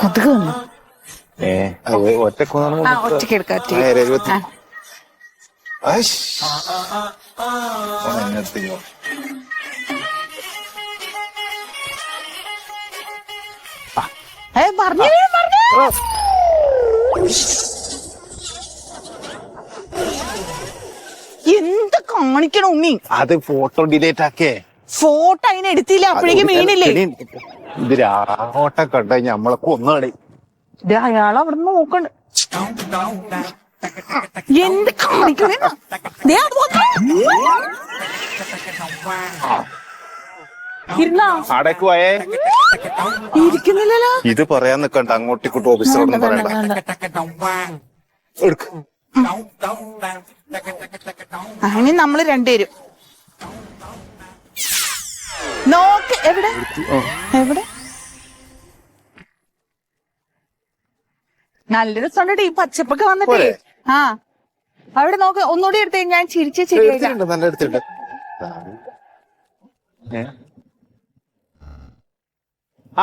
കൊതുക് വന്നു. ഒറ്റക്ക് എടുക്കാം. എന്ത് കാണിക്കണം ഉണ്ണി? അത് ഫോട്ടോ ഡിലീറ്റ് ആക്കേ. ഫോട്ടോ അതിന് എടുത്തില്ല, അപ്പോഴേക്കും മീനില്ലേ? ഇത് രാഹോട്ടം കണ്ട നമ്മളെ കൊന്നുകളി. അയാൾ അവിടെ നോക്കണ്ട്. എന്ത് കാണിക്കണേ? അടക്കുവായേ ഇരിക്കുന്നില്ലല്ലോ. ഇത് പറയാൻ നിക്കണ്ട, അങ്ങോട്ടിക്കൂട്ട് ഓഫീസറോടൊന്നും പറയണ്ട. അങ്ങനെ നമ്മള് രണ്ടുപേരും നോക്ക്. എവിടെ എവിടെ നല്ല രസമുണ്ട് ഈ പച്ചപ്പൊക്കെ വന്നിട്ടേ. ആ അവിടെ നോക്ക്, ഒന്നുകൂടി എടുത്തേ. ഞാൻ ചിരിച്ച ശരിയായില്ല. നല്ല എടുത്തിട്ടുണ്ട്.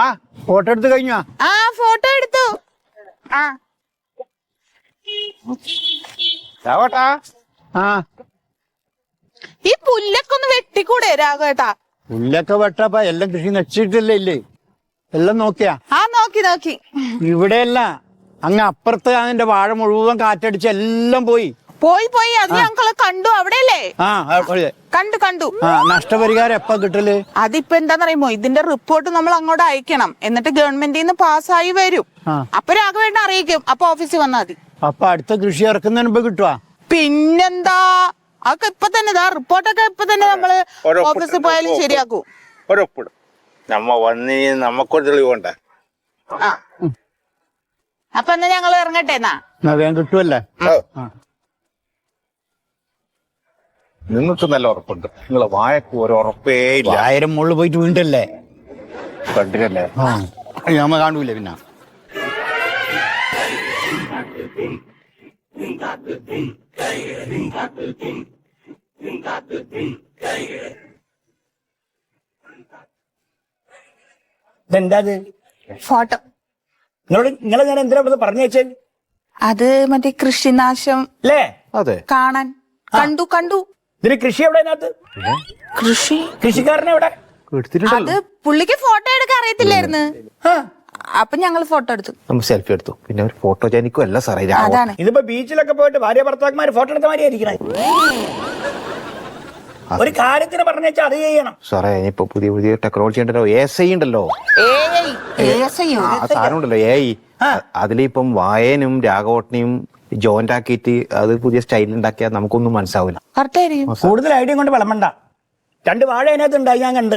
ആ ഫോട്ടോ എടുത്ത് കഴിഞ്ഞോ? ആ ഫോട്ടോ എടുത്തു. ആ ഈ പുല്ലൊക്കെ ഒന്ന് വെട്ടിക്കൂടെ രാഘവേട്ടാ? പുല്ലൊക്കെ വെട്ടപ്പ എല്ലാം കൃഷി നശിച്ചിട്ടില്ലേ? ഇല്ലേ എല്ലാം നോക്കിയാ? ആ നോക്കി നോക്കി. ഇവിടെയല്ല, അങ്ങ് അപ്പുറത്ത് അതിന്റെ വാഴ മുഴുവൻ കാറ്റടിച്ച് എല്ലാം പോയി. പോയി അത് ഞങ്ങള് കണ്ടു. അവിടെയല്ലേ? കണ്ടു. നഷ്ടപരിഹാരം എപ്പ കിട്ടല്? അതിപ്പോ എന്താന്നറിയുമോ, ഇതിന്റെ റിപ്പോർട്ട് നമ്മൾ അങ്ങോട്ട് അയക്കണം. എന്നിട്ട് ഗവൺമെന്റിൽ നിന്ന് പാസ്സായി വരും. അപ്പൊ രാഘവേട്ടനെ അറിയിക്കും. അപ്പൊ ഓഫീസിൽ വന്നാൽ മതി. അപ്പൊ അടുത്ത കൃഷി ഇറക്കുന്നതിന് മുമ്പ് കിട്ടുവാ? പിന്നെന്താ, അതൊക്കെ ഇപ്പൊ തന്നെ റിപ്പോർട്ടൊക്കെ ഇപ്പൊ തന്നെ നമ്മള് ഓഫീസിൽ പോയാലും ശരിയാക്കൂ. നമുക്കൊരു തെളിവുണ്ട്. അപ്പൊ എന്നാ ഞങ്ങൾ ഇറങ്ങട്ടെ? എന്നാ വേഗം കിട്ടുമല്ലേ? നിങ്ങൾക്ക് നല്ല ഉറപ്പുണ്ട്. നിങ്ങളെ വായക്ക് ഒരു ഉറപ്പേ ഇല്ല. 1000 മുകളിൽ പോയിട്ട് വീണ്ടല്ലേ കണ്ടില്ലല്ലേ? നമ്മ കാണൂല. പിന്നെ ഇതെന്താ ഫോട്ടോ? നിങ്ങളെ ഞാൻ എന്തിനാ പറഞ്ഞു? അത് മറ്റേ കൃഷിനാശം അല്ലേ? അതെ, കാണാൻ കണ്ടു. ഇതിന് കൃഷി എവിടെ? അതിനകത്ത് കൃഷിക്കാരനെ എവിടെ? അത് പുള്ളിക്ക് ഫോട്ടോ എടുക്കാൻ അറിയത്തില്ലായിരുന്നു. അപ്പൊ ഞങ്ങൾ ഫോട്ടോ എടുത്തു. നമ്മൾ സെൽഫി എടുത്തു. പിന്നെ ഒരു ഫോട്ടോ ജനിക്കും അല്ല സാറേ. അതാണ്. ഇതിപ്പോ ബീച്ചിലൊക്കെ പോയിട്ട് ഭാര്യ ഭർത്താക്കന്മാര് ഫോട്ടോ എടുത്ത മാതിരിയായിരിക്കണേ. ഒരു കാര്യത്തിന് പറഞ്ഞാൽ അത് ചെയ്യണം സാറേ. ഇനിയിപ്പോ പുതിയ ടെക്നോളജി ഉണ്ടല്ലോ, AI ഉണ്ടല്ലോ. സാധനം ഉണ്ടല്ലോ AI. അതിലിപ്പം വായനും രാഘവോട്ടനെയും ജോയിന്റ് ആക്കിയിട്ട് അത് പുതിയ സ്റ്റൈൽ ഉണ്ടാക്കിയാൽ നമുക്കൊന്നും മനസ്സിലാവില്ല. കൂടുതൽ ഐഡിയ കൊണ്ട് വിളമ്പണ്ട. 2 വാഴ അതിനകത്ത് ഉണ്ടായി, ഞാൻ കണ്ട്.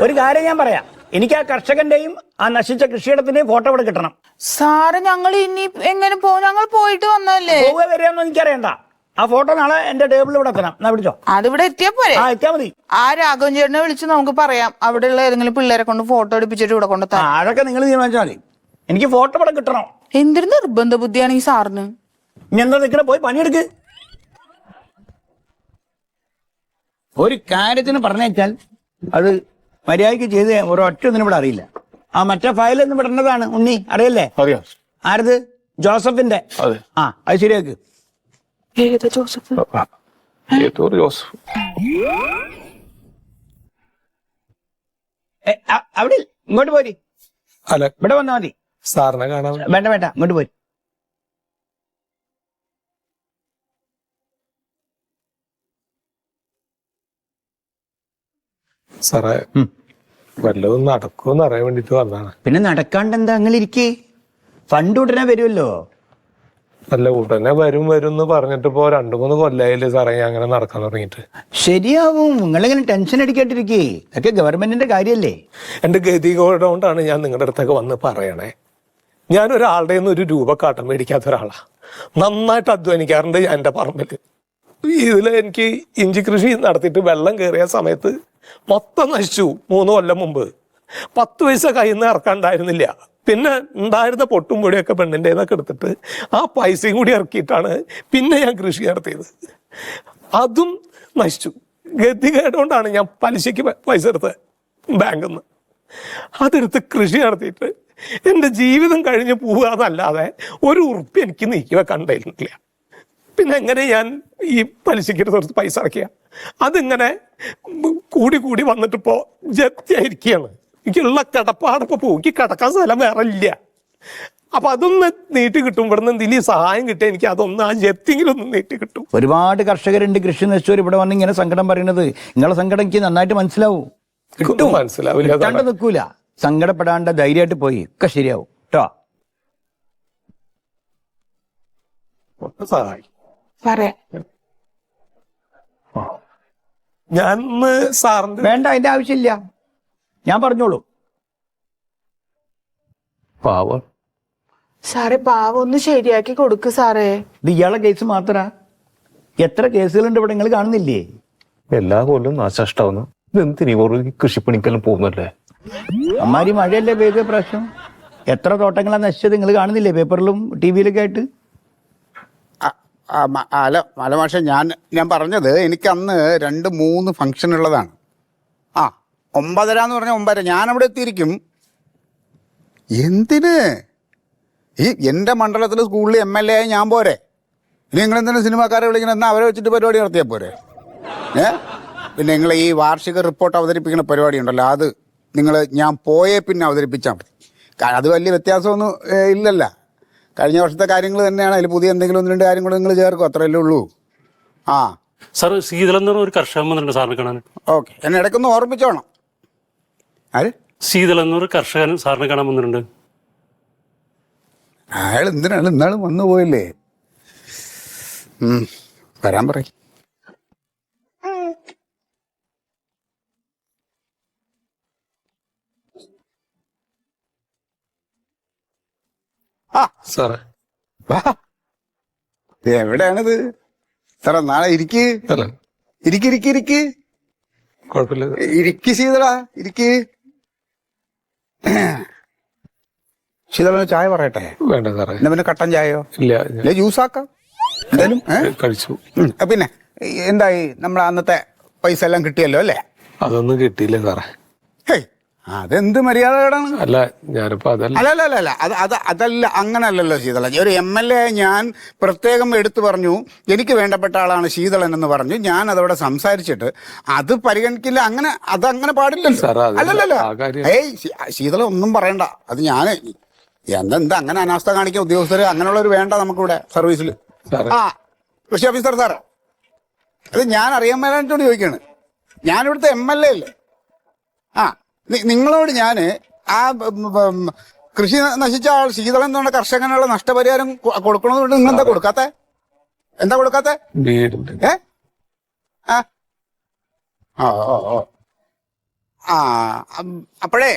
ഒരു കാര്യം ഞാൻ പറയാം, എനിക്ക് ആ കർഷകന്റെയും ആ നശിച്ച കൃഷിയിടത്തിന്റെയും ഫോട്ടോ ഇവിടെ കിട്ടണം. സാറ് ഞങ്ങൾ ഇനി എങ്ങനെ പോകും? ഞങ്ങൾ പോയിട്ട് വന്നല്ലേ. പോവുക വരികയെന്നും എനിക്കറിയണ്ട. ആ ഫോട്ടോ നാളെ എന്റെ ടേബിളിൽ ഇവിടെ എത്തണം. എന്നാ പിടിച്ചോ. അതിവിടെ എത്തിയാ പോരെ? എത്തിയാ മതി. ആ രാഘവൻ ചേട്ടനെ വിളിച്ച് നമുക്ക് പറയാം, അവിടെയുള്ള ഏതെങ്കിലും പിള്ളേരെ കൊണ്ട് ഫോട്ടോ എടുപ്പിച്ചിട്ട് ഇവിടെ കൊണ്ട് തരാം. അതൊക്കെ നിങ്ങൾ തീരുമാനിച്ചാൽ മതി. എനിക്ക് ഫോട്ടോ ഇവിടെ കിട്ടണം. എന്തൊരു നിർബന്ധ ബുദ്ധിയാണ് ഈ സാറിന്. ഇനി എന്താ നിൽക്കണ? പോയി പണിയെടുക്ക്. ഒരു കാര്യത്തിന് പറഞ്ഞാൽ അത് മര്യാദയ്ക്ക് ചെയ്ത് ഒരൊറ്റ ഒന്നിനും ഇവിടെ അറിയില്ല. ആ മറ്റേ ഫയൽ ഒന്ന് വിടേണ്ടതാണ്. ഉണ്ണി അറിയല്ലേ? അറിയാം. ആരത്? ജോസഫിന്റെ. അത് ശരിയാക്ക്. ജോസഫ് അവിടെ ഇങ്ങോട്ട് പോരി. ഇവിടെ വന്നാ മതി. സാറിനെ കാണാൻ വേണ്ട ഇങ്ങോട്ട് പോരി. സാറേ, വല്ലതും നടക്കുമെന്ന് അറിയാൻ വേണ്ടിട്ട് വന്നതാണ്. പിന്നെ നടക്കാണ്ട് എന്താ? അങ്ങനെ ഇരിക്കേ. ഫണ്ട് ഉടനെ വരുമല്ലോ. അല്ല, ഉടനെ വരും എന്ന് പറഞ്ഞിട്ട് ഇപ്പോ 2-3 കൊല്ലായില്ലേ സാറേ ഞാൻ അങ്ങനെ നടക്കാൻ തുടങ്ങിയിട്ട്. ശരിയാവും. നിങ്ങളിങ്ങനെ ടെൻഷൻ അടിക്കാണ്ടിരിക്കേ. ഇതൊക്കെ ഗവൺമെന്റിന്റെ കാര്യല്ലേ. എന്റെ ഗതി കൊണ്ടാണ് ഞാൻ നിങ്ങളുടെ അടുത്തൊക്കെ വന്ന് പറയണേ. ഞാൻ ഒരാളുടെ നിന്ന് 1 രൂപ കടം മേടിക്കാത്ത ഒരാളാ. നന്നായിട്ട് അധ്വാനിക്കാറുണ്ട് ഞാൻ എന്റെ പറമ്പില്. ഇതിൽ എനിക്ക് ഇഞ്ചി കൃഷി നടത്തിയിട്ട് വെള്ളം കയറിയ സമയത്ത് മൊത്തം നശിച്ചു. 3 കൊല്ലം മുമ്പ് 10 പൈസ കയ്യിൽ നിന്ന് ഇറക്കാണ്ടായിരുന്നില്ല. പിന്നെ ഉണ്ടായിരുന്ന പൊട്ടും പൊടിയൊക്കെ പെണ്ണിൻ്റെ നിന്നൊക്കെ എടുത്തിട്ട് ആ പൈസയും കൂടി ഇറക്കിയിട്ടാണ് പിന്നെ ഞാൻ കൃഷി നടത്തിയത്. അതും നശിച്ചു. ഗതികേടുകൊണ്ടാണ് ഞാൻ പലിശയ്ക്ക് പൈസ എടുത്തത് ബാങ്കിൽ നിന്ന്. അതെടുത്ത് കൃഷി നടത്തിയിട്ട് എൻ്റെ ജീവിതം കഴിഞ്ഞ് പോവുക എന്നല്ലാതെ ഒരു ഉറുപ്പ് എനിക്ക് നീക്കി വെക്കാൻ ഉണ്ടായിരുന്നില്ല. പിന്നെ എങ്ങനെ ഞാൻ ഈ പലിശക്കെടുത്ത് പൈസ അടയ്ക്കുക? അതിങ്ങനെ കൂടി കൂടി വന്നിട്ടിപ്പോൾ ജപ്തിയായിരിക്കുകയാണ്. എനിക്കുള്ള കിടപ്പാടപ്പോൾ പോക്കി കിടക്കാൻ സ്ഥലം വേറെ ഇല്ല. അപ്പം അതൊന്ന് നീട്ടി കിട്ടും. ഇവിടുന്ന് എന്തെങ്കിലും സഹായം കിട്ടിയാൽ എനിക്ക് അതൊന്ന് ആ ജപ്തിയെങ്കിലും ഒന്ന് നീട്ടി കിട്ടും. ഒരുപാട് കർഷകരുണ്ട് കൃഷി നശിച്ചവർ ഇവിടെ വന്ന് ഇങ്ങനെ സങ്കടം പറയുന്നത്. നിങ്ങളെ സങ്കടം എനിക്ക് നന്നായിട്ട് മനസ്സിലാവും. കിട്ടും, മനസ്സിലാവില്ല. കിട്ടാണ്ട് നിൽക്കൂല. സങ്കടപ്പെടാണ്ട് ധൈര്യമായിട്ട് പോയി ഒക്കെ ശരിയാവും കേട്ടോ. സഹായം പറയാം. ഞാൻ സാറിന്റെ വേണ്ട, അതിന്റെ ആവശ്യമില്ല, ഞാൻ പറഞ്ഞോളൂ. പാവം. സാറേ പാവം ഒന്ന് ശരിയാക്കി കൊടുക്ക് സാറേ. ഇത് ഇയാളെ കേസ് മാത്രാ? എത്ര കേസുകളുണ്ട് ഇവിടെ, നിങ്ങൾ കാണുന്നില്ലേ? എല്ലാ കൊല്ലം നാശനഷ്ടമാവുന്നു. ഇതെന്തിനീ ഒരു കൃഷിപ്പണിക്കെല്ലാം പോകുന്നല്ലേ? അമ്മാരി മഴയല്ലേ പെയ്ത പ്രാവശ്യം? എത്ര തോട്ടങ്ങളാണ് നശിച്ചത്, നിങ്ങൾ കാണുന്നില്ലേ പേപ്പറിലും ടി വിയിലൊക്കെ ആയിട്ട്? അല്ല മാഷെ, ഞാൻ പറഞ്ഞത് എനിക്ക് അന്ന് 2-3 ഫംഗ്ഷൻ ഉള്ളതാണ്. 9:30 എന്ന് പറഞ്ഞാൽ 9:30 ഞാനവിടെ എത്തിയിരിക്കും. എന്തിന് ഈ എൻ്റെ മണ്ഡലത്തിൽ സ്കൂളിൽ MLA ആയി ഞാൻ പോരെ? ഇനി നിങ്ങൾ എന്തിനാണ് സിനിമാക്കാരെ വിളിക്കണം? എന്നാൽ അവരെ വെച്ചിട്ട് പരിപാടി നടത്തിയാൽ പോരെ? പിന്നെ നിങ്ങൾ ഈ വാർഷിക റിപ്പോർട്ട് അവതരിപ്പിക്കുന്ന പരിപാടി ഉണ്ടല്ലോ, അത് നിങ്ങൾ ഞാൻ പോയേ പിന്നെ അവതരിപ്പിച്ചാൽ മതി. അത് വലിയ വ്യത്യാസമൊന്നും ഇല്ലല്ലോ. കഴിഞ്ഞ വർഷത്തെ കാര്യങ്ങൾ തന്നെയാണ്. അതിൽ പുതിയ എന്തെങ്കിലും 1-2 കാര്യം കൂടെ നിങ്ങൾ ചേർക്കും, അത്രയല്ലേ ഉള്ളൂ. സാർ ശീതളൻ എന്ന് പറഞ്ഞ ഒരു കർഷകൻ വന്നിട്ടുണ്ട് സാറിനെ കാണാൻ. ഓക്കെ, എന്നെ ഇടയ്ക്കൊന്ന് ഓർമ്മിച്ചോണം. ആര്? ശീതളൻ എന്നൊരു കർഷകൻ സാറിനെ കാണാൻ വന്നിട്ടുണ്ട്. അയാൾ എന്തിനാണ് ഇന്നാളും വന്നു പോയില്ലേ? വരാൻ പറയും. സാറേ എവിടെയാണിത് സാറേ? നാളെ ഇരിക്ക് കുഴപ്പമില്ല. ഇരിക്ക് ശീതള, ഇരിക്ക്. ശീതള ചായ പറയട്ടെ? വേണ്ട സാറേ. എന്നാ പിന്നെ കട്ടൻ ചായയോ? ഇല്ല, ജ്യൂസാക്കാം എന്തായാലും. കഴിച്ചു. പിന്നെ എന്തായി, നമ്മൾ അന്നത്തെ പൈസ എല്ലാം കിട്ടിയല്ലോ അല്ലേ? അതൊന്നും കിട്ടിയില്ല സാറേ. ഹേയ്, അതെന്ത് മര്യാദകളാണ്? അല്ല ഞാനിപ്പോ അതല്ല അല്ല അതല്ല, അങ്ങനല്ലല്ലോ ശീതള. ഒരു MLA ഞാൻ പ്രത്യേകം എടുത്തു പറഞ്ഞു എനിക്ക് വേണ്ടപ്പെട്ട ആളാണ് ശീതളൻ എന്ന് പറഞ്ഞു. ഞാൻ അതവിടെ സംസാരിച്ചിട്ട് അത് പരിഗണിക്കില്ല, അങ്ങനെ അതങ്ങനെ പാടില്ലല്ലോ. അല്ലല്ലോ. ശീതള ഒന്നും പറയണ്ട. അത് ഞാൻ എന്താ അങ്ങനെ അനാസ്ഥ കാണിക്കാൻ ഉദ്യോഗസ്ഥര് അങ്ങനെയുള്ളവർ വേണ്ട നമുക്കിവിടെ സർവീസിൽ. കൃഷി ഓഫീസർ സാറേ, അത് ഞാൻ അറിയാൻ മേലായിട്ടോട് ചോദിക്കാണ്. ഞാനിവിടുത്തെ MLA അല്ലേ? നിങ്ങളോട് ഞാൻ ആ കൃഷി നശിച്ച ആൾ ശീതളൻ എന്ന് പറഞ്ഞ കർഷകനുള്ള നഷ്ടപരിഹാരം കൊടുക്കണമെന്നുണ്ട്. നിങ്ങൾ എന്താ കൊടുക്കാത്ത? അപ്പോഴേ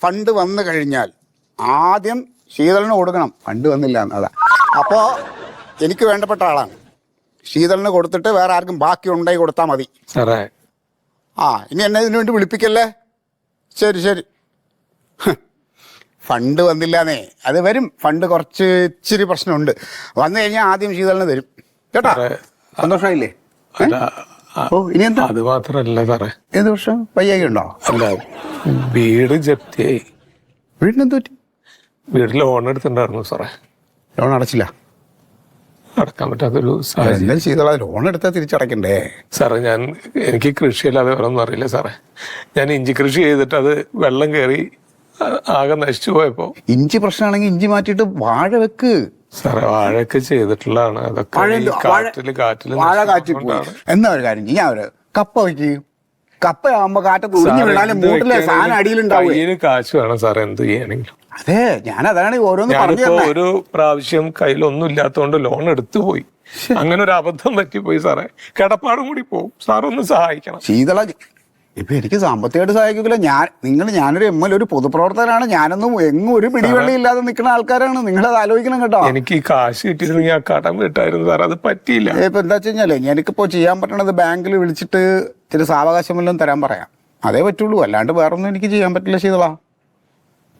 ഫണ്ട് വന്നു കഴിഞ്ഞാൽ ആദ്യം ശീതളിന് കൊടുക്കണം. ഫണ്ട് വന്നില്ല എന്നതാ. അപ്പോൾ എനിക്ക് വേണ്ടപ്പെട്ട ആളാണ്. ശീതളിന് കൊടുത്തിട്ട് വേറെ ആർക്കും ബാക്കി ഉണ്ടായി കൊടുത്താൽ മതി സാറേ. ഇനി എന്നെ ഇതിനു വേണ്ടി വിളിപ്പിക്കല്ലേ? ശരി. ഫണ്ട് വന്നില്ലാന്നേ, അത് വരും. ഫണ്ട് ഇച്ചിരി പ്രശ്നമുണ്ട്. വന്നു കഴിഞ്ഞാൽ ആദ്യം ശീതളിന് തരും കേട്ടോ. സന്തോഷമായില്ലേ? ഇനി എന്താ? അത് മാത്രല്ല സാറേ. ഏത് വർഷം വയ്യായി ഉണ്ടോ? അല്ല, വീട് ജപ്തിയായി. വീടിനെന്ത് പറ്റി? വീട് ലോൺ എടുത്തിട്ടുണ്ടായിരുന്നു സാറേ. ലോൺ അടച്ചില്ല? അടക്കാൻ പറ്റാത്തൊരു സാഹചര്യം. ശീതള ലോൺ എടുത്താൽ തിരിച്ചടക്കണ്ടേ? സാറേ എനിക്ക് കൃഷിയല്ലാതെ വേറെ ഒന്നും അറിയില്ല സാറേ. ഞാൻ ഇഞ്ചി കൃഷി ചെയ്തിട്ട് അത് വെള്ളം കയറി ആകെ നശിച്ചു പോയപ്പോ. ഇഞ്ചി പ്രശ്നമാണെങ്കിൽ ഇഞ്ചി മാറ്റിയിട്ട് വാഴ വെക്ക് സാറേ. വാഴയൊക്കെ ചെയ്തിട്ടുള്ളതാണ്. അതൊക്കെ കാറ്റില് വാഴ കാറ്റി പോയി. എന്നാ ഒരു കാര്യം ഞാൻ ഒരു കപ്പ വയ്ക്കും. കപ്പയാകുമ്പോ കാറ്റത്ത് ഉറിഞ്ഞു വീണാലും മൂട്ടിലെ സാധനം അടിയിലുണ്ടാവും. കയ്യിന് കാശ് വേണം സാറേ എന്ത് ചെയ്യണമെങ്കിലും. അതെ, അതാണ് ഓരോന്ന് ഞാനിപ്പോ ഒരു പ്രാവശ്യം കയ്യിലൊന്നും ഇല്ലാത്തതുകൊണ്ട് ലോൺ എടുത്തു പോയി. അങ്ങനെ ഒരു അബദ്ധം പറ്റിപ്പോയി സാറേ. കിടപ്പാടും കൂടി പോകും. സാറൊന്ന് സഹായിക്കണം. ശീതള ഇപ്പൊ എനിക്ക് സാമ്പത്തികമായിട്ട് സഹായിക്കില്ല. ഞാനൊരു MLA, ഒരു പൊതുപ്രവർത്തകനാണ്. ഞാനൊന്നും എങ്ങും ഒരു പിടിവെള്ളി ഇല്ലാതെ നിൽക്കുന്ന ആൾക്കാരാണ്. നിങ്ങളത് ആലോചിക്കണം കേട്ടോ. എനിക്ക് ഈ കാശ് കിട്ടിയിരുന്നെങ്കിൽ ആ കടം വീട്ടായിരുന്നു സാർ. അത് പറ്റിയില്ല. ഇപ്പൊ എന്താ വെച്ച് കഴിഞ്ഞാലേ, എനിക്കിപ്പോ ചെയ്യാൻ പറ്റണത് ബാങ്കിൽ വിളിച്ചിട്ട് ചില സാവകാശം വല്ലതും തരാൻ പറയാം. അതേ പറ്റുള്ളൂ, അല്ലാണ്ട് വേറൊന്നും എനിക്ക് ചെയ്യാൻ പറ്റില്ല ശീതള.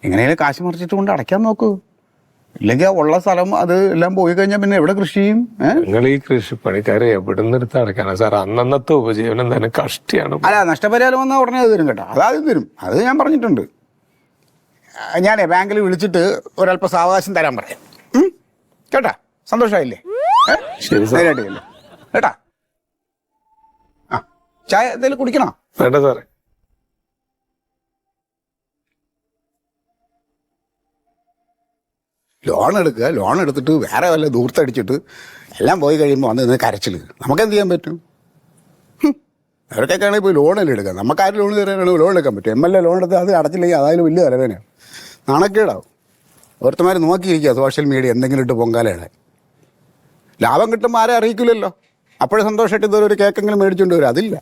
എങ്ങനെയാലും കാശ് മറിച്ചിട്ട് കൊണ്ട് അടയ്ക്കാൻ നോക്കൂ. ഇല്ലെങ്കിൽ ആ ഉള്ള സ്ഥലം അത് എല്ലാം പോയി കഴിഞ്ഞാൽ പിന്നെ എവിടെ കൃഷി ചെയ്യും? നിങ്ങൾ ഈ കൃഷിപ്പണിക്കാരെ എവിടെ നിന്ന് എടുത്ത് അടക്കാനാ സാർ? അന്നന്നത്തെ ഉപജീവനം തന്നെ കഷ്ടിയാണ്. അല്ല, നഷ്ടപരിഹാരം വന്നാൽ ഉടനെ അത് തരും കേട്ടോ. അതാദ്യം തരും, അത് ഞാൻ പറഞ്ഞിട്ടുണ്ട്. ഞാനേ ബാങ്കിൽ വിളിച്ചിട്ട് ഒരല്പം സാവകാശം തരാൻ പറയാം. കേട്ടാ? സന്തോഷമായില്ലേ? ശരി സാർ. നേരിട്ടില്ലേ കേട്ടാ? ആ, ചായ എന്തെങ്കിലും കുടിക്കണോ? വേണ്ട സാറേ. ലോൺ എടുക്കുക, ലോൺ എടുത്തിട്ട് വേറെ വല്ല ദൂർത്തടിച്ചിട്ട് എല്ലാം പോയി കഴിയുമ്പോൾ വന്ന് നിന്ന് കരച്ചിൽ. നമുക്കെന്ത് ചെയ്യാൻ പറ്റും? അവർക്കൊക്കെ ആണെങ്കിൽ പോയി ലോണല്ലേ എടുക്കുക. നമുക്കാരും ലോൺ തരാനാണെങ്കിൽ ലോൺ എടുക്കാൻ പറ്റും. MLA ലോൺ എടുത്ത് അത് അടച്ചില്ലെങ്കിൽ അതായാലും വലിയ തലവേനയാണ്, നാണക്കേടാവും. ഓരോരുത്തന്മാർ നോക്കിയിരിക്കുക സോഷ്യൽ മീഡിയ എന്തെങ്കിലും ഇട്ട് പൊങ്കാലയുടെ ലാഭം കിട്ടുമ്പോൾ ആരെ അറിയിക്കില്ലല്ലോ. അപ്പോഴും സന്തോഷമായിട്ട് ഇതുവരെ ഒരു കേക്കെങ്കിലും മേടിച്ചുകൊണ്ട് വരും. അതില്ല,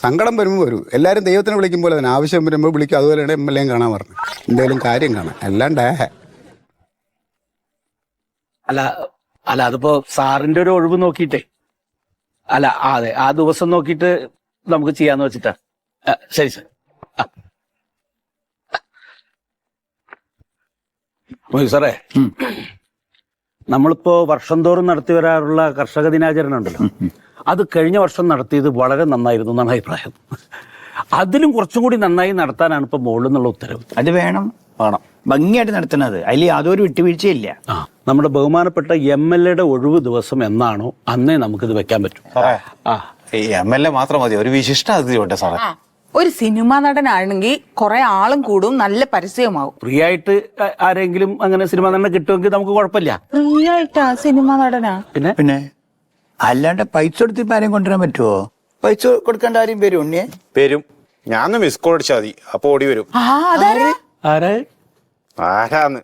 സങ്കടം വരുമ്പോൾ വരും. എല്ലാവരും ദൈവത്തിനെ വിളിക്കുമ്പോൾ അതിന് ആവശ്യം വരുമ്പോൾ വിളിക്കും. അതുപോലെയാണ് MLA കാണാൻ പറഞ്ഞു, എന്തെങ്കിലും കാര്യം കാണാൻ. അല്ലാണ്ടേ അല്ല അല്ല അതിപ്പോ സാറിന്റെ ഒരു ഒഴിവ് നോക്കിയിട്ടേ, അല്ല അതെ ആ ദിവസം നോക്കിയിട്ട് നമുക്ക് ചെയ്യാന്ന് വെച്ചിട്ടാ. ശരി സാർ. സാറേ, നമ്മളിപ്പോ വർഷം തോറും നടത്തി വരാറുള്ള കർഷക ദിനാചരണം ഉണ്ടല്ലോ, അത് കഴിഞ്ഞ വർഷം നടത്തിയത് വളരെ നന്നായിരുന്നു എന്നാണ് അഭിപ്രായം. അതിലും കുറച്ചും കൂടി നന്നായി നടത്താനാണ് ഇപ്പൊ മുകളിൽ നിന്നുള്ള ഉത്തരവ്. അത് വേണം ഭംഗിയായിട്ട് നടത്തുന്നത്, അതിൽ യാതൊരു വിട്ടുവീഴ്ചയില്ല. നമ്മുടെ ബഹുമാനപ്പെട്ട MLA ഒഴിവ് ദിവസം എന്നാണോ അന്നേ നമുക്കിത് വെക്കാൻ പറ്റും. ഈ MLA മാത്രം മതി, ഒരു വിശിഷ്ട അതിഥി ഉണ്ട് സാറേ. ഒരു സിനിമാ നടനാണെങ്കിൽ കുറെ ആളും കൂടും, നല്ല പരസ്യമാവും. ഫ്രീ ആയിട്ട് ആരെങ്കിലും അങ്ങനെ സിനിമ തന്നെ കിട്ടുമെങ്കിൽ നമുക്ക് കുഴപ്പമില്ല. ഫ്രീ ആയിട്ടാ സിനിമാ നടനാ? പിന്നെ അല്ലാണ്ട് പൈസ കൊടുത്തിപ്പോ ആരെയും കൊണ്ടുവരാൻ പറ്റുമോ? പൈസ കൊടുക്കേണ്ട ആരും വരും ഉണ്ണിയെ? വരും. ഞാൻ മിസ് കോൾ അടിച്ചാൽ മതി, അപ്പൊ ഓടി വരും. ആരാ? ആരാന്ന്?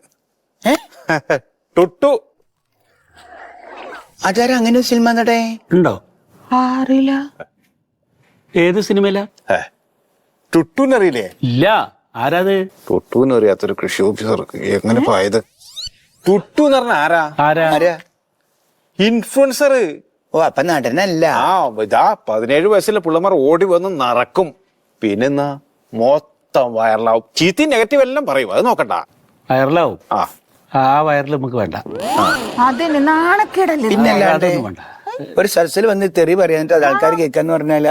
ടുട്ടു. അതാരാ അങ്ങനെ സിനിമ നടേ ഉണ്ടോ? അറിയില്ല. ഏത് സിനിമയില? ടുട്ടുന്നറിയില്ലേ? ഇല്ല. ആരാത്? ടുട്ടുന്നറിയാത്തൊരു കൃഷി ഓഫീസർ എങ്ങനെ പോയത്? ടുട്ടു എന്ന് പറഞ്ഞ ആരാ? ഇൻഫ്ലുവൻസർ. ഓ, അപ്പൊ നടനല്ല. ആ, ഇതാ 17 വയസ്സിലെ പിള്ളമാർ ഓടി വന്ന് നടക്കും. പിന്നെന്നാ മൊത്തം വൈറലാവും. ചീത്തി നെഗറ്റീവ് എല്ലാം പറയും, അത് നോക്കണ്ട. വൈറലാവും. ആ വൈറൽ നമുക്ക് വേണ്ട. അതിന് നാണക്കേടല്ലേ? പിന്നെ അല്ലാണ്ട് അതൊന്നും വേണ്ട. ഒരു സദസ്സിൽ വന്ന് തെറി പറയാനിട്ട് അത് ആൾക്കാർ കേൾക്കാന്ന് പറഞ്ഞാൽ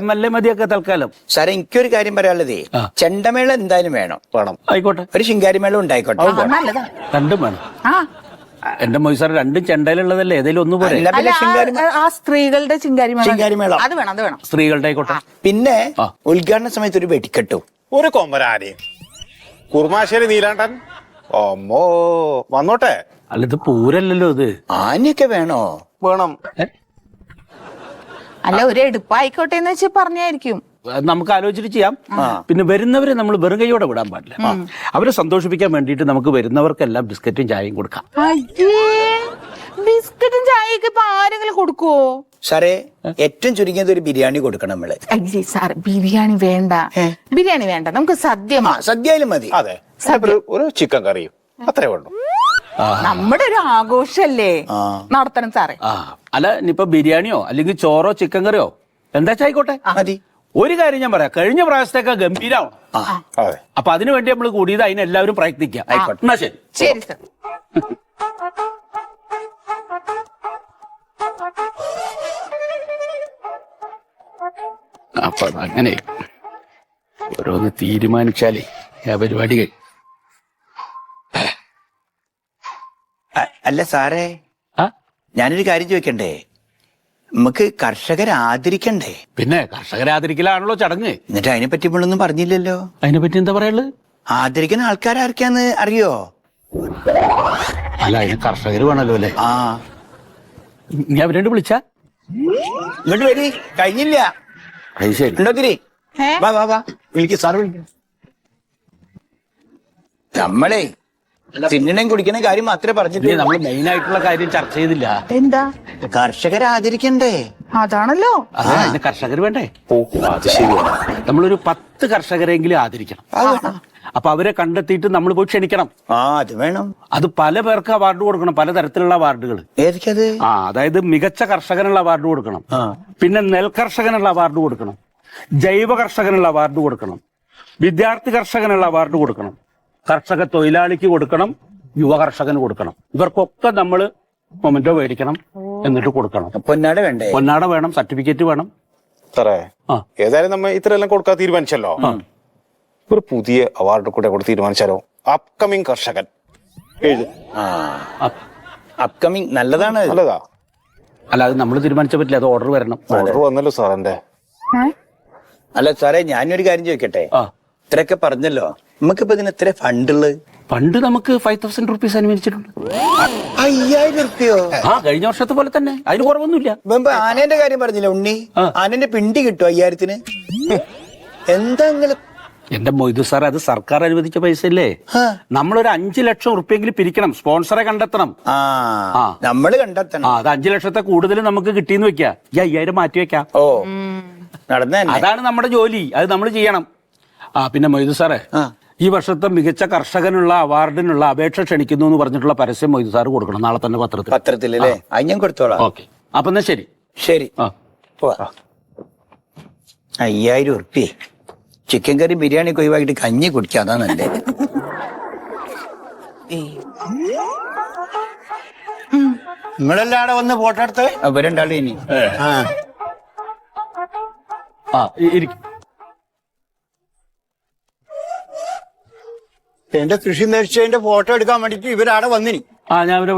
MLA മതിയൊക്കെ തൽക്കാലം. സാറേ, എനിക്കൊരു കാര്യം പറയാനുള്ളതേ, ചെണ്ടമേള എന്തായാലും വേണം. ആയിക്കോട്ടെ. ഒരു ശിങ്കാരിമേളം ഉണ്ടായിക്കോട്ടെ. നല്ലതാ. രണ്ടും വേണം. എന്റെ മൊയ്സാർ, രണ്ടും ചെണ്ടയിലുള്ളതല്ലേ, ഏതെങ്കിലും ഒന്ന് പോലെ. അല്ല, പിന്നെ ശിങ്കാരിമേളം. ആ സ്ത്രീകളുടെ ശിങ്കാരിമേളം അത് വേണം, അത് വേണം. സ്ത്രീകളുടെ ആയിക്കോട്ടെ. പിന്നെ ഉദ്ഘാടന സമയത്ത് ഒരു വെടിക്കെട്ടു. ഒരു കൊമ്പനാരി കുർമാശ്ശേരി നീലാണ്ടൻ. അമ്മോ, വന്നോട്ടെ. അല്ല, ഇത് പൂരല്ലല്ലോ ഇത്. ആനയൊക്കെ വേണോ? വേണം. അല്ല, ഒരു എടുപ്പായിക്കോട്ടെ എന്ന് വെച്ച് പറഞ്ഞായിരിക്കും. നമുക്ക് ആലോചിച്ചിട്ട് ചെയ്യാം. പിന്നെ വരുന്നവരെ നമ്മൾ വെറും കൈയോടെ വിടാൻ പാടില്ല. അവരെ സന്തോഷിപ്പിക്കാൻ വേണ്ടിയിട്ട് നമുക്ക് വരുന്നവർക്കെല്ലാം ബിസ്ക്കറ്റും ചായയും കൊടുക്കാം. ബിസ്ക്കറ്റും ചായയൊക്കെ ഇപ്പൊ ആരെങ്കിലും കൊടുക്കുവോ? സാറേ, ഏറ്റവും ചുരുങ്ങിയത് ഒരു ബിരിയാണി കൊടുക്കണം നമ്മള്. അയ്യേ സാർ, ബിരിയാണി വേണ്ട. ബിരിയാണി വേണ്ട, നമുക്ക് സദ്യ. സദ്യയിലും മതി. അതെ, ഒരു ചിക്കൻ കറിയും അത്രേ വേണ്ടു. നമ്മുടെ ഒരു ആഘോഷല്ലേ നടത്തണം സാറേ. അല്ല, ഇനിയിപ്പോ ബിരിയാണിയോ അല്ലെങ്കിൽ ചോറോ ചിക്കൻ കറിയോ എന്താ ആയിക്കോട്ടെ, മതി. ഒരു കാര്യം ഞാൻ പറയാം, കഴിഞ്ഞ പ്രാവശ്യത്തേക്കാൾ ഗംഭീരമാണ്. അപ്പൊ അതിനു വേണ്ടി നമ്മൾ കൂടിയത്, അതിനെല്ലാവരും പ്രയത്നിക്കാം. എന്നാ ശരി. ശരി സാർ. അപ്പൊ അങ്ങനെ ഓരോന്ന് തീരുമാനിച്ചാലേ ആ പരിപാടി കഴിയും. അല്ല സാറേ, ഞാനൊരു കാര്യം ചോദിക്കണ്ടേ? നമുക്ക് കർഷകരെ ആദരിക്കണ്ടേ? പിന്നെ കർഷകരെ ആദരിക്കലാണല്ലോ ചടങ്ങ്. എന്നിട്ട് അതിനെ പറ്റി നമ്മളൊന്നും പറഞ്ഞില്ലല്ലോ. അതിനെപ്പറ്റി എന്താ പറയുള്ളത്? ആദരിക്കുന്ന ആൾക്കാരാർക്കാന്ന് അറിയോ? അല്ല, അതിന് കർഷകർ വേണല്ലോ അല്ലേ? നീ അവരോട് വിളിച്ച ഇങ്ങോട്ട് വരി, കഴിഞ്ഞില്ല. അത് ശരി. ഉണ്ടോത്തിരി വാ വാ വാ, വിളിക്ക് സാറ് വിളിക്കും. നമ്മളെ തിന്നണേം കുടിക്കണ കാര്യം മാത്രമേ പറഞ്ഞിട്ട് നമ്മൾ മെയിൻ ആയിട്ടുള്ള കാര്യം ചർച്ച ചെയ്തില്ല. എന്താ? കർഷകരെ ആദരിക്കണ്ടേ? അതാണല്ലോ. അതെ, അതിന് കർഷകർ വേണ്ടേ? അത് ശരിയാണ്. നമ്മളൊരു 10 കർഷകരെങ്കിലും ആദരിക്കണം. അപ്പൊ അവരെ കണ്ടെത്തിയിട്ട് നമ്മൾ പോയി ക്ഷണിക്കണം. അത് വേണം. അത് പല പേർക്ക് അവാർഡ് കൊടുക്കണം, പലതരത്തിലുള്ള അവാർഡുകൾ. ഏതൊക്കെയത്? അതായത് മികച്ച കർഷകനുള്ള അവാർഡ് കൊടുക്കണം, പിന്നെ നെൽകർഷകനുള്ള അവാർഡ് കൊടുക്കണം, ജൈവ കർഷകനുള്ള അവാർഡ് കൊടുക്കണം, വിദ്യാർത്ഥി കർഷകനുള്ള അവാർഡ് കൊടുക്കണം, കർഷക തൊഴിലാളിക്ക് കൊടുക്കണം, യുവ കർഷകന് കൊടുക്കണം. ഇവർക്കൊക്കെ നമ്മൾ മൊമെന്റോ മേടിക്കണം, എന്നിട്ട് കൊടുക്കണം. പൊന്നാട വേണ്ടേ? പൊന്നാട വേണം, സർട്ടിഫിക്കറ്റ് വേണം. സാറേ ആ. ഏതായാലും നമ്മ ഇത്രയെല്ലാം കൊടുക്കാൻ തീരുമാനിച്ചല്ലോ. ഒരു പുതിയ അവാർഡ് കൂടെ കൊടുത്ത് തീരുമാനിച്ചാലോ? അപ്കമിങ് കർഷകൻ എഴുതി. അപ്കമിങ് നല്ലതാണ്. നല്ലതാ. അല്ല, അത് നമ്മൾ തീരുമാനിച്ച പറ്റില്ല, അത് ഓർഡർ വരണം. ഓർഡർ വന്നല്ലോ സാർ എന്റെ. അല്ല സാറേ, ഞാനൊരു കാര്യം ചോദിക്കട്ടെ? ആ. ഇത്രയൊക്കെ പറഞ്ഞല്ലോ, നമുക്കിപ്പോ ഇതിന് എത്ര ഫണ്ടുള്ളത്? പണ്ട് നമുക്ക് 5,000 റുപ്പീസ് അനുവദിച്ചിട്ടുണ്ട്. 5000 റുപ്യോ? ആ, കഴിഞ്ഞ വർഷത്തെ പോലെ തന്നെ, അതിന് കുറവൊന്നുമില്ല. ആനേന്റെ കാര്യം പറഞ്ഞില്ല ഉണ്ണി? ആ. ആനന്റെ പിണ്ടി കിട്ടും 5000-ന്. എന്താ നിങ്ങള്? എന്റെ മൊയ്തു സാർ, അത് സർക്കാർ അനുവദിച്ച പൈസ അല്ലേ? നമ്മളൊരു 5 ലക്ഷം റുപ്യെങ്കിലും പിരിക്കണം, സ്പോൺസറെ കണ്ടെത്തണം. ആ, നമ്മള് കണ്ടെത്തണം. അത് 5 ലക്ഷത്തെ കൂടുതൽ നമുക്ക് കിട്ടിയെന്ന് വെക്കാം, ഈ 5000 മാറ്റി വെക്കാം. ഓ, നടന്ന അതാണ് നമ്മുടെ ജോലി, അത് നമ്മൾ ചെയ്യണം. പിന്നെ മൊയ്തു സാറേ, ഈ വർഷത്തെ മികച്ച കർഷകനുള്ള അവാർഡിനുള്ള അപേക്ഷ ക്ഷണിക്കുന്നു എന്ന് പറഞ്ഞിട്ടുള്ള പരസ്യം മൊയ്തു സാർ കൊടുക്കണം നാളെ തന്നെ പത്രത്തിലല്ലേ? അത് ഞാൻ കൊടുത്തോളാം. ഓക്കെ, അപ്പൊ എന്നാ ശരി. ശരി, ആ. പോവാ. 5000 റുപ്യ ചിക്കൻ കറി ബിരിയാണി ഒഴിവാക്കിട്ട് കഞ്ഞി കുടിക്കാം, അതാ നല്ലത്. നിങ്ങളെല്ലാടെ വന്ന് ഫോട്ടോ എടുത്ത് അവരുണ്ടാളെ ഇനി ഇരിക്കും. എന്റെ കൃഷി നശിച്ചതിന്റെ ഫോട്ടോ എടുക്കാൻ വേണ്ടിട്ട് ഇവരാടെ വന്നിനി. ഞാൻ ഇവിടെ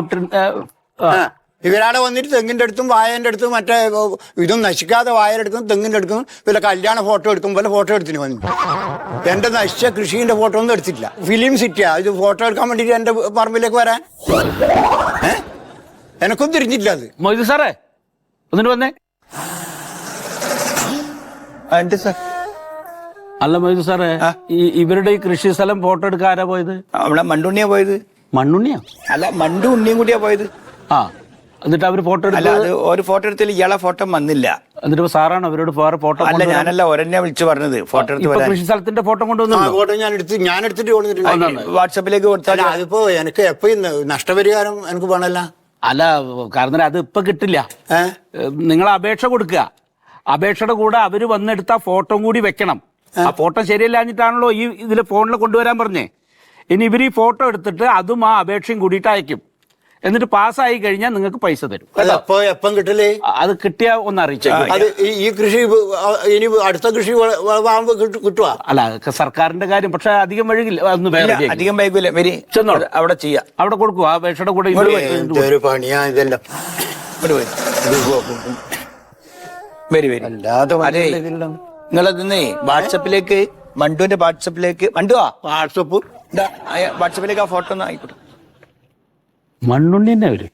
ഇവരാടെ വന്നിട്ട് തെങ്ങിന്റെ അടുത്തും വായന്റെ അടുത്തും മറ്റേ ഇതും നശിക്കാതെ വായയുടെ അടുത്തും തെങ്ങിന്റെ അടുത്തും വല്ല കല്യാണ ഫോട്ടോ എടുക്കും പോലെ ഫോട്ടോ എടുത്തിന് വന്നു. എന്റെ നശിച്ച കൃഷിന്റെ ഫോട്ടോ ഒന്നും എടുത്തിട്ടില്ല. ഫിലിം സിറ്റിയാ ഇത് ഫോട്ടോ എടുക്കാൻ വേണ്ടിട്ട് എന്റെ പറമ്പിലേക്ക് വരാൻ. എനക്കൊന്നും തിരിഞ്ഞിട്ടില്ല അത്. മൊയ്തു സാറേ ഒന്നിട്ട് വന്നേ. അല്ല മൊയ്തു സാറേ, ഇവരുടെ ഈ കൃഷി സ്ഥലം ഫോട്ടോ എടുക്കാൻ ആരാ പോയത്? അവിടെ മണ്ടുണ്ണിയാ പോയത്. മണ്ണുണ്ണിയാ? അല്ല, മണ്ടു ഉണ്ണിയും കൂടിയാ പോയത്. ആ, എന്നിട്ട് അവര് ഫോട്ടോ അല്ല, എടുത്തത്? അത് ഒരു ഫോട്ടോ എടുത്തില്ല, ഇയാളെ ഫോട്ടോ വന്നില്ല. എന്നിട്ട് സാറാണ് അവരോട് വേറെ ഫോട്ടോ? അല്ല, ഞാനല്ല, ഒരെന്നെ വിളിച്ചു പറഞ്ഞത് ഫോട്ടോ എടുത്ത് വരാൻ. കൃഷി സ്ഥലത്തിന്റെ ഫോട്ടോ കൊണ്ടുവന്നു. ഫോട്ടോ ഞാൻ എടുത്തിട്ട് കൊടുത്തിട്ടുണ്ട്. വാട്സാപ്പിലേക്ക് കൊടുത്താൽ. അതിപ്പോ എനിക്ക് എപ്പോ നഷ്ടപരിഹാരം എനിക്ക് വേണമല്ല. അല്ല, കാരണം അത് ഇപ്പൊ കിട്ടില്ല. നിങ്ങൾ അപേക്ഷ കൊടുക്കുക, അപേക്ഷയുടെ കൂടെ അവര് വന്നെടുത്ത ഫോട്ടോ കൂടി വെക്കണം. ആ ഫോട്ടോ ശരിയല്ലാഞ്ഞിട്ടാണല്ലോ ഈ ഇതില് ഫോണിൽ കൊണ്ടുവരാൻ പറഞ്ഞേ. ഇനി ഇവർ ഈ ഫോട്ടോ എടുത്തിട്ട് അതും ആ അപേക്ഷയും കൂടിയിട്ട് അയക്കും. എന്നിട്ട് പാസ്സായി കഴിഞ്ഞാൽ നിങ്ങൾക്ക് പൈസ തരും. എപ്പം കിട്ടലേ? അത് കിട്ടിയ ഒന്ന് അറിയിച്ചേക്കും. അത് ഈ കൃഷി ഇനി അടുത്ത കൃഷി കിട്ടുക? അല്ല, സർക്കാരിന്റെ കാര്യം. പക്ഷെ അധികം വഴുകില്ല, ഒന്ന് വേറെ അധികം വൈകില്ല. വരി ചെന്നോളൂ, അവിടെ ചെയ്യാം. അവിടെ കൊടുക്കുക ആ അപേക്ഷയുടെ കൂടെ. ഒരു പണിയാ ഇതെല്ലാം. വരി വരി. അതെ, നിങ്ങളതിന്നേ വാട്സപ്പിലേക്ക്, മണ്ടുവിന്റെ വാട്സപ്പിലേക്ക്. മണ്ടുവാ വാട്സപ്പിലേക്ക് ആ ഫോട്ടോ ഒന്ന് ആയിക്കോട്ടെ. മണ്ണുണ്ണി തന്നെ അവര്